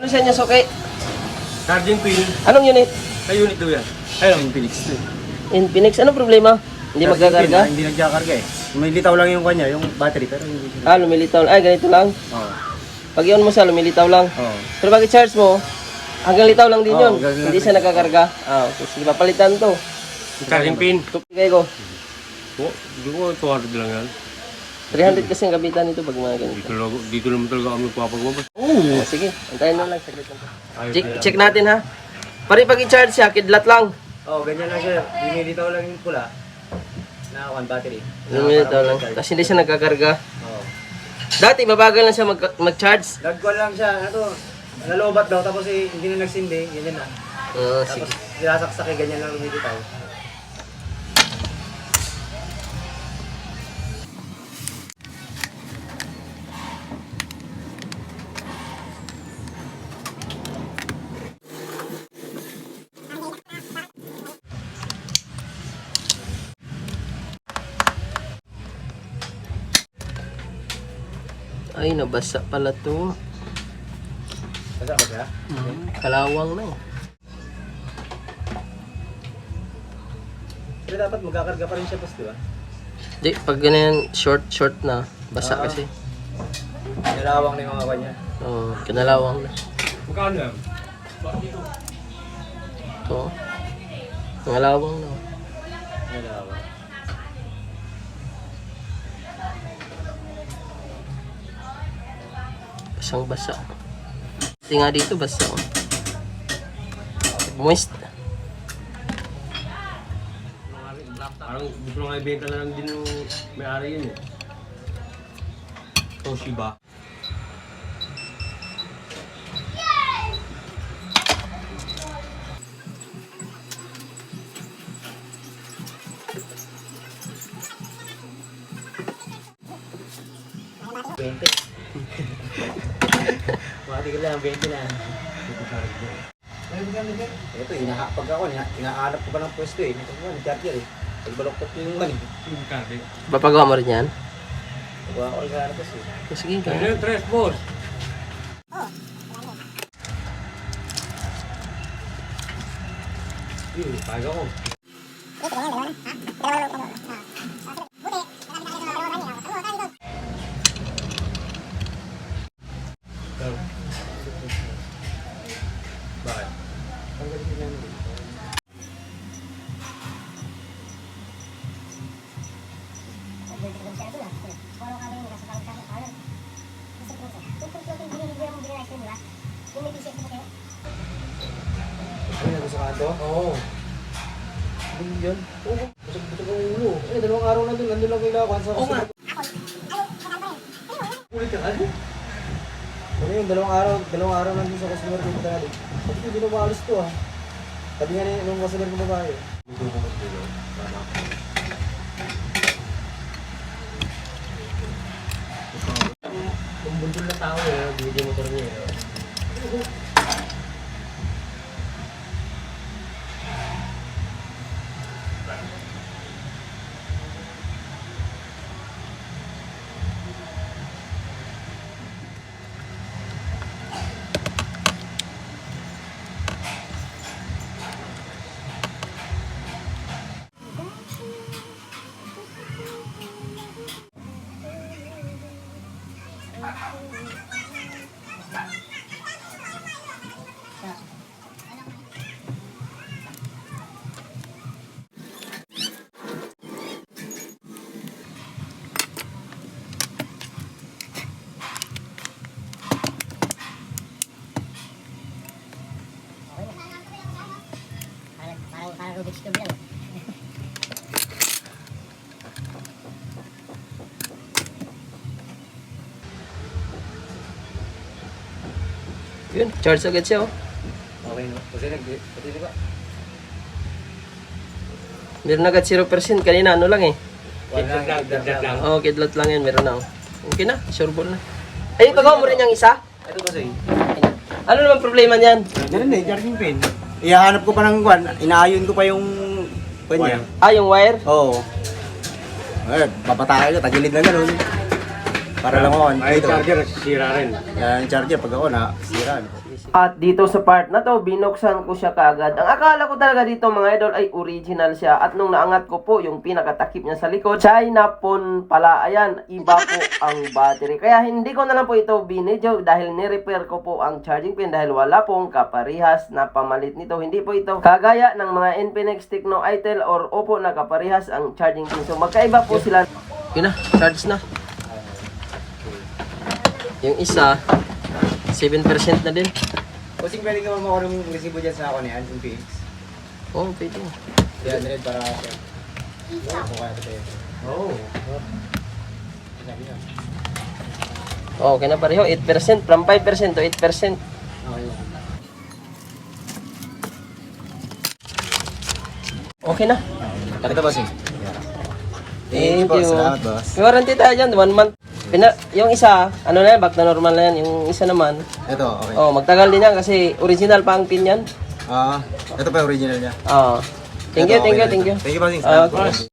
Ano sa inyo, Soke? Charging pin. Anong unit? Ay, unit daw yan. Ayun, Infinix 2. Infinix. Anong problema? Hindi magkakarga? Hindi nagkakarga eh. May litaw lang yung kanya, yung battery, pero hindi siya. Ah, lumilitaw. Ay, ganito lang. Oo. Pag i-on mo siya, lumilitaw lang. Oo. Pero pag i-charge mo, hanggang litaw lang din Oo, yun. hanggang Hindi siya nagkakarga. Ah, okay. Sige, papalitan to. Charging pin. Tupigay ko. Oo, hindi ko 200 lang yan. 300 kasi ang kapitan nito pag mga ganito. Dito naman talaga kami papagwabas. Oh, sige. Antayin mo lang. Saglit lang. Check natin ha. Pare pag i-charge siya, kidlat lang. Oo, ganyan lang siya. Dinilitaw lang yung pula. Na one battery. Lumilitaw lang. Tapos hindi siya nagkakarga. Oo. Dati, mabagal lang siya mag-charge. Nagkuhan lang siya, ano, nalobat daw, tapos eh, hindi na nagsindi, ganyan na. Sige. Tapos sinasaksak eh, ganyan lang lumilitaw. Ay, nabasa pala to. Basa ba siya? Kalawang na eh. Pero dapat magkakarga pa rin siya, boss, di ba? Di, pag ganyan, short na. Basa kasi. Nilawang na yung mga kanya. Oo, kinalawang na. Magkano yan? Ito. Kinalawang na. Nilawang. Basang basa. Ito nga dito, basa. Moist. Parang gusto nga ibenta na lang din yung may-ari yun eh. Toshiba. Mati ka lang, 20 na. Ito, pag ako, inaanap ko pa ng pwesto eh. Ito ko, nag-charger eh. Pagbaloktot ko yung mani. Papagawa mo rin yan? Pagbawa ko lang kasi. Sige, Ano yung tres, boss? Pag ako. Bakit? Ay, nagusakado? Oo. Ano yun? Oo. Busog-busog ang ulo. Eh, 2 araw na doon. Nandun lang kailangan sa Oo nga. Ulit ka ano? Ano yun? 2 araw nandun sa customer ko dali. Sabi ko, hindi na maalis to ah. Sabi nga nung customer ko babae. Hindi ko magdulo. Tama. Kung bundol na tao eh, video motor niya eh. Parang Rubik's Cube lang. Yun, charge agad siya oh. Okay no? Kasi pati di ba? Meron agad 0%. Kanina ano lang eh. Kidlat lang. Oo, kidlat lang yan. Meron na oh. Okay na, sure ball na. Ay, pagawa mo rin yung isa? Ito kasi. Ano naman problema niyan? Ganun eh, charging pin. Ihahanap ko pa ng kwan. Inaayon ko pa yung kanya. Ah, yung wire? Oo. Eh, papatahay ka, tagilid na gano'n. Para lang ako, Ay, dito. charger, sira rin. Yan yung charger, pag ako nasira. At dito sa part na to, binuksan ko siya kaagad. Ang akala ko talaga dito mga idol ay original siya. At nung naangat ko po yung pinakatakip niya sa likod, China phone pala. Ayan, iba po ang battery. Kaya hindi ko na lang po ito binidyo dahil ni-repair ko po ang charging pin dahil wala pong kaparihas na pamalit nito. Hindi po ito kagaya ng mga Infinix, Tecno, Itel or Oppo na kaparihas ang charging pin. So magkaiba po sila. Yun na, charge na. Yung isa, 7% na din. Kusing pwede ka makuha ng resibo dyan sa ako niyan, yung PX. Oo, pwede. 300 para siya. Ako kaya ito. Oo. Okay na pareho, 8%. From 5% to 8%. Okay na. Ito bossing. Thank you. Salamat boss. May warranty tayo dyan, 1 month. Yung isa, ano na yan, back na normal na yan. Yung isa naman, Ito, okay. oh, magtagal din yan kasi original pa ang pin yan. Ito pa yung original niya. Thank you, Ito, thank you, okay na thank ito. you. Thank you bossing. Ah, Salamat boss.